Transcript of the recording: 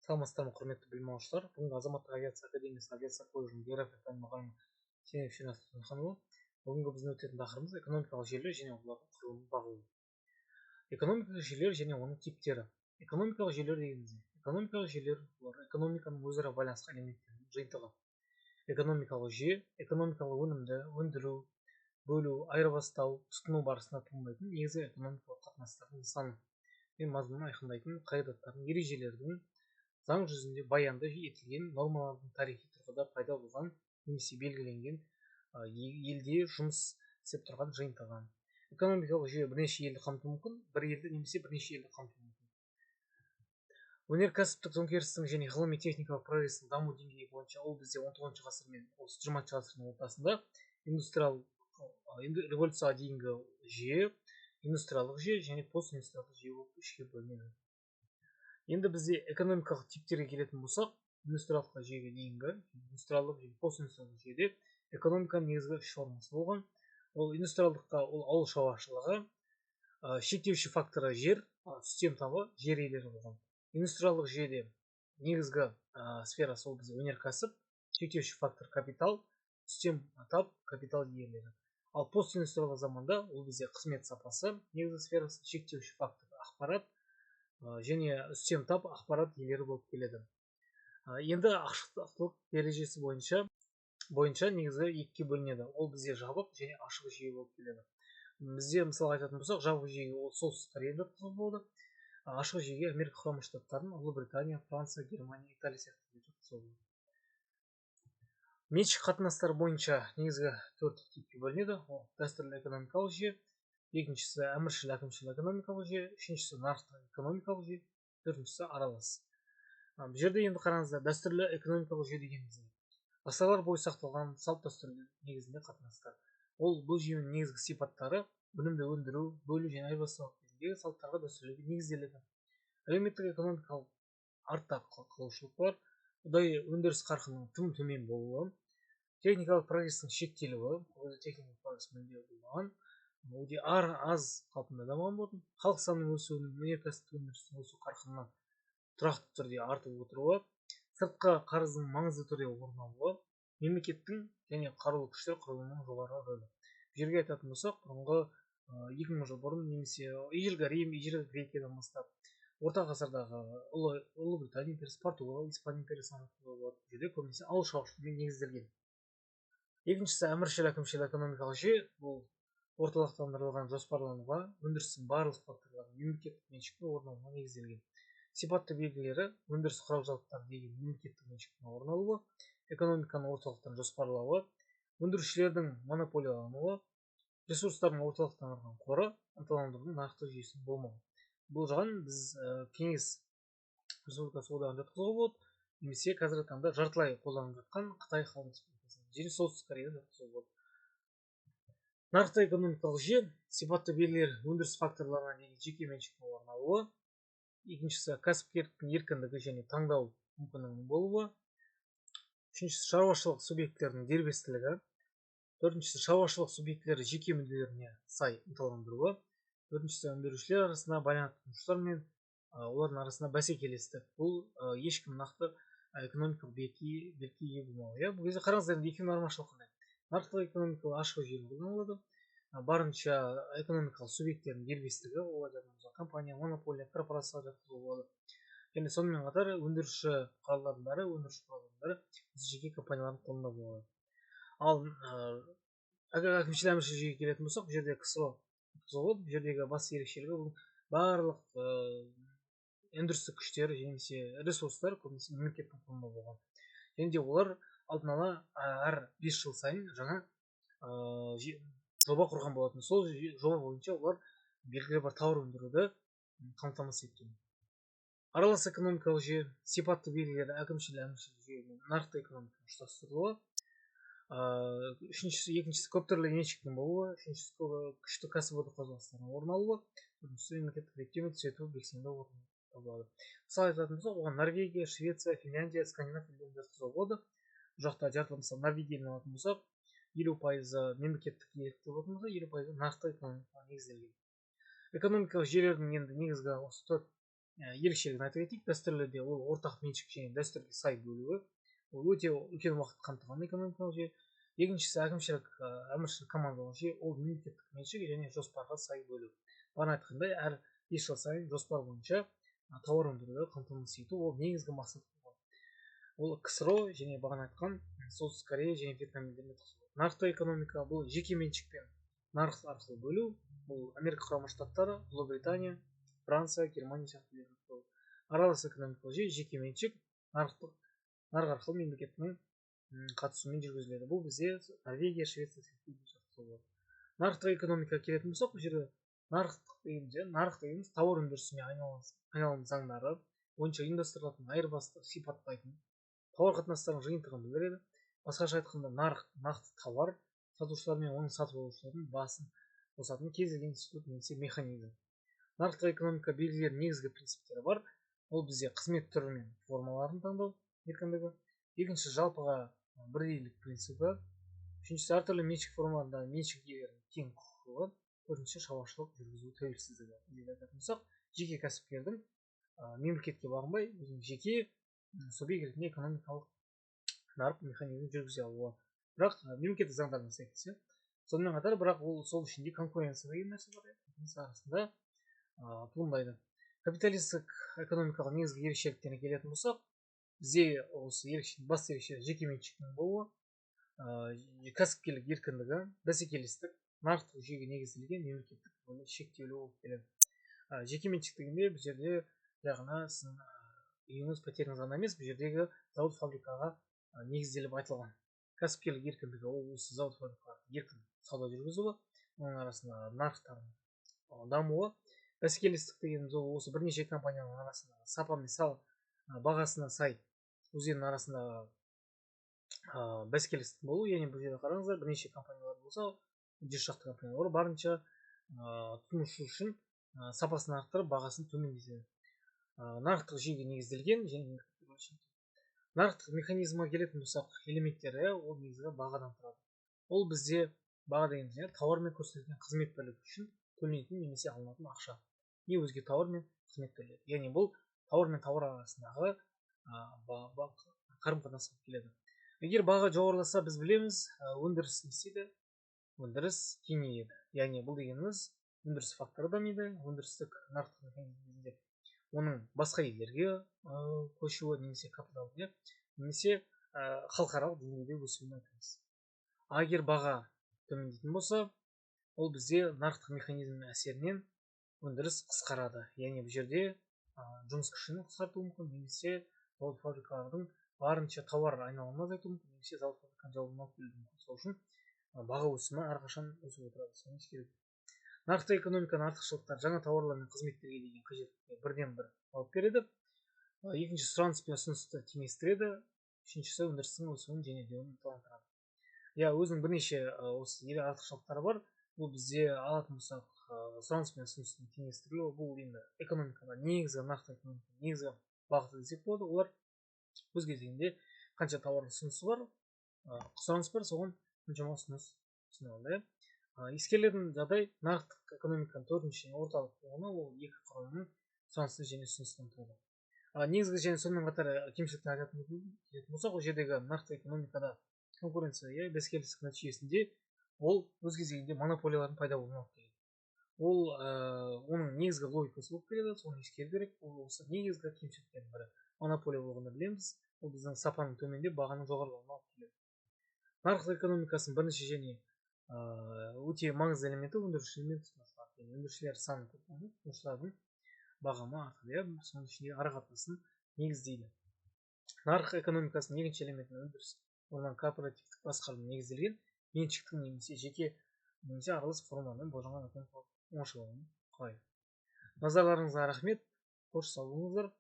Саламатсыздар ма, құрметті білім алушылар. Бүгінгі азаматтық авиация академиясы авиация колледжінің география пәні мұғалімі Шенеев Тұрсынханұлы. Бүгінгі біздің өтетін тақырыбымыз экономикалық желілер және олардың құрылымын бағалау. Экономикалық желілер және оның типтері. Экономикалық желілер дегеніміз экономикалық желілер олар экономиканың өзара байланысқан элементтерінің жиынтығы. Экономикалық жүйе экономикалық өнімді өндіру, бөлу, айырбастау, тұтыну барысында туындайтын негізгі экономикалық қатынастардың нысаны мен мазмұнын айқындайтын қағидаттардың, ережелердің заң жүзінде баянды етілген нормалардың тарихи тұрғыда пайда болған немесе белгіленген елде жұмыс істеп тұрған жиынтығы. Экономикалық жүйе бірнеше елді қамтуы мүмкін, бір елді немесе бірнеше елді қамтуы мүмкін. Өнеркәсіптік төңкерістің және ғылыми техникалық прогрестің даму деңгейі бойынша ол бізде 19 ғасыр мен 20 ғасырдың ортасында индустриялық революцияға дейінгі жүйе, индустриялық жүйе және постиндустриялық жүйе болып үшке бөлінеді. Енді бізде экономикалық типтерге келетін болсақ, индустриялық жүйеге дейінгі индустриялық және постиндустриялық жүйеде экономиканың негізгі үш формасы болған. Ол индустриалдықта ол ауыл шаруашылығы, шектеуші факторы жер, үстем табы жер иелері болған. Индустриалдық жүйеде негізгі сферасы ол бізде өнеркәсіп, шектеуші фактор капитал, үстем тап капитал иелері. Ал постиндустриялық заманда ол бізде қызмет сапасы, негізгі сферасы шектеуші фактор ақпарат және үстем тап ақпарат иелері болып келеді. Енді ашықтық дәрежесі бойынша негізгі екіге бөлінеді. Ол бізде жабық және ашық жүйе болып келеді. Бізде мысалы айтатын болсақ, жабық жүйеге ол солтүстік Кореяда жатқызуға болады. Ашық жүйеге Америка құрама штаттарын, Ұлыбритания, Франция, Германия, Италия сияқты жатқызуға болады. Меншік қатынастар бойынша негізгі төрт типке бөлінеді. Ол дәстүрлі экономикалық жүйе, екіншісі әміршіл әкімшіл экономикалық жүйе, үшіншісі нарықтық экономикалық жүйе, төртіншісі аралас. Бұл жерде енді қараңыздар, дәстүрлі экономикалық жүйе дегеніміз ғасырлар бойы сақталған салт дәстүрлер негізінде қатынастар. Ол бұл жүйенің негізгі сипаттары өнімді өндіру, бөлу және айырбастау кезіндегі салттарға, дәстүрлерге негізделеді. Әлеуметтік экономикалық артта қалушылық бар, ұдайы өндіріс қарқынының тым төмен болуы, техникалық прогрестің шектелуі, техникалық прогресс мүлде болмаған, өте аз қалпында дамыған болатын, халық санының өсуінің өнеркәсіптік өндірістің өсу қарқынынан тұрақты түрде артып отыруы, сыртқы қарыздың маңызды түрде орын алуы, мемлекеттің және қарулы күштер құрылымының жоғары рөлі. Жерге айтатын болсақ, бұрынғы 2000 жыл бұрын немесе ежелгі Рим, ежелгі Грекиядан бастап орта ғасырдағы Ұлыбритания империясы, Португал, Испания империясы жерде көбінесе ауыл шаруашылығымен негізделген. Екіншісі әміршіл әкімшіл экономикалық жүйе, бұл орталықтандырылған жоспарлануға, өндірістің барлық факторларын мемлекеттік меншікке орын алуға негізделген. Сипатты белгілері өндіріс құрал-жабдықтары деген мемлекеттік меншіктің орын алуы, экономиканың орталықтан жоспарлауы, өндірушілердің монополиялануы, ресурстардың орталықтандырылған қоры, ынталандырудың нақты жүйесінің болмауы. Бұл жағын біз Кеңес Республикасы одағын жатқызуға болады, немесе қазіргі таңда жартылай қолданылып жатқан Қытай Халық Республикасы және солтүстік Кореяда жатқызуға болады. Нарықтық экономикалық жүйе сипатты белгілер өндіріс факторларына деген жеке меншіктің орын алуы, екіншісі кәсіпкерліктің еркіндігі және таңдау мүмкіндігінің болуы, үшіншісі шаруашылық субъектілерінің дербестілігі, төртіншісі шаруашылық субъектілері жеке мүдделеріне сай ынталандыруы, төртіншісі өндірушілер арасында байланыс тұтынушылар мен олардың арасында бәсекелестік. Бұл ешкім нақты экономикалық берікке ие болмауы. Бұл кезде қараңыздар, екеуінің айырмашылығы қандай? Нарықтық экономикалық ашық жүйе қолданылады, барынша экономикалық субъекттердің дербестігі, ол компания, монополия, корпорация жатқызуға болады. Және сонымен қатар өндіруші құралдардың бәрі жеке компаниялардың қолында болады. Ал әкімшіл әміршіл жүйеге келетін болсақ, бұл жерде КСО бұл жердегі басты ерекшелігі бұл барлық өндірістік күштер немесе ресурстар көбінесе мемлекеттің қолында болған. Және де олар алдын ала әр 5 жыл сайын жаңа жоба құрған болатын. Сол жоба бойынша олар белгілі бір тауар өндіруді қамтамасыз еткен. Аралас экономикалық жүйе сипатты белгілері әкімшіл әміршіл жүйе мен нарықтық экономиканың ұштастырылуы. Екіншісі көптүрлі меншіктің болуы, үшіншісі күшті кәсіпорын қозғалыстарының орын алуы, төртіншісі мемлекеттік реттеме түзету белсенді орын алуы. Мысалы айтатын болсақ, оған Норвегия, Швеция, Финляндия, Скандинав елдерін жатқызуға болады. Бұл жақта жартылай мысалы Норвегияны алатын болсақ, 50% мемлекеттік иелікте болатын болса, 50% нарықтық экономикаға негізделген. Экономикалық жүйелердің енді негізгі осы төрт ерекшелігін айта кетейік. Дәстүрлерде ол ортақ меншік және дәстүрге сай бөлуі. Ол өте үлкен уақыт қамтыған экономикалық жүйе. Екіншісі әкімшілік әміршілік командалық жүйе. Ол мемлекеттік меншік және жоспарға сай бөлу. Бағана айтқандай, әр 5 жыл сайын жоспар бойынша тауар өндіруді қамтамасыз ету ол негізгі мақсат. Ол КСРО және бағана айтқан Солтүстік Корея және Вьетнам елдеріне қосылды. Нарықтық экономика бұл жеке меншікпен нарық арқылы бөлу. Бұл Америка құрама штаттары, Ұлыбритания, Франция, Германия сияқты елдер. Аралас экономикалық жүйе жеке меншік нарық арқылы мемлекеттің қатысуымен жүргізіледі. Бұл бізде Норвегия, Швеция сияқты. Нарықтық экономикаға келетін болсақ, бұл жерде нарық дегеніміз тауар өндірісіне айналым заңдары бойынша ұйымдастырылатын айырбастық сипаттайтын тауар қатынастарының жиынтығын білдіреді. Басқаша айтқанда, нарық нақты тауар сатушылар мен оның сатып алушылардың басын қосатын кез келген институт немесе механизм. Нарықтық экономика белгілерінің негізгі принциптері бар. Ол бізде қызмет түрі мен формаларын таңдау еркіндігі. Екінші, жалпыға бірдейлік принципі. Үшіншісі, әртүрлі меншік формаларында меншік иелерінің тең құқығы. Төртінші, шаруашылық жүргізу тәуелсіздігі. Жеке кәсіпкердің мемлекетке бағынбай өзінің жеке субъект ретінде экономикалық нарық механизмін жүргізе алуы. Бірақ мемлекеттік заңдарына сәйкес. Сонымен қатар, бірақ ол сол ішінде конкуренция деген нәрсе бар. Арасында туындайды. Капиталистік экономикалық негізгі ерекшеліктеріне келетін болсақ, бізде осы басты ерекшелік жеке меншіктің болуы, кәсіпкерлік еркіндігі, бәсекелестік, нарықтық жүйеге негізделген мемлекеттік шектеулі болып келеді. Жеке меншік дегенде бұл жерде яғни сіздің үйіңіз, пәтеріңіз ғана емес, бұл жердегі зауыт фабрикаға негізделіп айтылған. Кәсіпкерлік еркіндігі ол осы зауыт фабрикаға еркін сауда жүргізуі, оның арасында нарықтардың дамуы. Бәсекелестік дегеніміз ол осы бірнеше компанияның арасында сапа мен бағасына сай өздерінің арасында бәсекелестік болу. Яғни бұл жерде қараңыздар, бірнеше компаниялар болса, 10 шақты компаниялар барынша тұтынушы үшін сапасын арттырып, бағасын төмендетеді. Нарықтық жүйеге негізделген және нарықтық механизмға келетін болсақ, элементтері ол негізгі бағадан тұрады. Ол бізде баға дегенде тауар мен көрсетілген қызмет бірлігі үшін төленетін немесе алынатын ақша. Не өзге тауар мен қызмет түрлері. Яғни бұл тауар мен тауар арасындағы қарым-қатынас болып келеді. Егер баға жоғарыласа, біз білеміз, өндіріс не істейді? Өндіріс кеңейеді. Яғни бұл дегеніміз өндіріс факторы дамиды, өндірістік нарықтық механизмде оның басқа елдерге көшуі немесе капиталға немесе халықаралық деңгейде өсуін айтамыз. Егер баға төмендейтін болса, ол бізде нарықтық механизмнің әсерінен өндіріс қысқарады. Яғни бұл жерде жұмыс күшін қысқартуы мүмкін, немесе зауыт фабрикалардың барынша тауар айналымын азайтуы мүмкін, немесе зауыт фабриканың жабылуына алып келуі мүмкін. Сол үшін баға өсімі әрқашан өсіп отырады. Соны ескеру керек. Нарықтық экономиканың артықшылықтары жаңа тауарлар мен қызметтерге деген қажеттілікке бірден бір алып береді. Екінші, сұраныс пен ұсынысты теңестіреді. Үшіншісі, өндірістің өсуін және деуін ынталандырады. Өзінің бірнеше осы артықшылықтары бар. Бұл бізде алатын болсақ, сұраныс пен ұсыныстың теңестірілуі, бұл енді экономикада негізгі нарықтық экономиканың негізгі бағыты десек болады. Олар өз кезегінде қанша тауар ұсынысы бар, сұраныс бар, соған қаншама ұсыныс ұсынылады. Ескерілетін жағдай, нарықтық экономиканың төртінші орталық болғаны ол екі құрылымның сұранысы және ұсыныстан тұрады. Негізгі және сонымен қатар кемшіліктен айтатын болсақ, ол жердегі нарықтық экономикада конкуренция бәсекелестік нәтижесінде ол өз кезегінде монополиялардың пайда болуына алып келеді. Ол оның негізгі логикасы болып келеді, соны ескеру керек. Ол осы негізгі кемшіліктердің бірі. Монополия болғанда білеміз, ол біздің сапаның төмендеп, бағаның жоғарылауына алып келеді. Нарықтық экономикасының бірінші және өте маңызды элементі өндірушілер мен тұтынушылар. Өндірушілер саны көп болды, тұтынушылардың бағамы артады, соның ішінде арақатынасын негіздейді. Нарық экономикасының екінші элементінің өндіріс, онан корпоративтік басқару негізделген меншіктің немесе жеке немесе аралас формамен болжанған экономикалық оңашалығын құрайды. Назарларыңызға рахмет. Қош сау болыңыздар.